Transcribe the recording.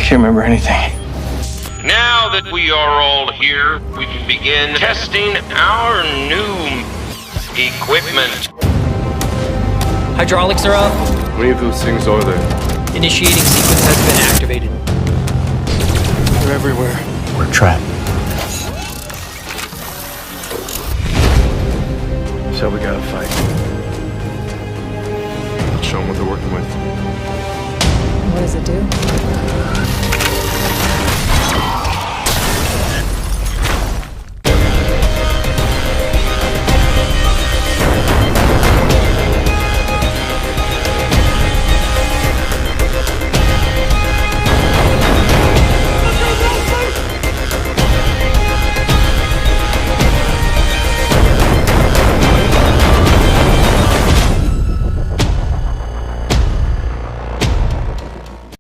can't remember anything. Now that we are all here, we can begin testing our new equipment. Hydraulics are up. How many of those things are there? Initiating sequence has been activated. They're everywhere. We're trapped. So we gotta fight. Show them what they're working with. What does it do?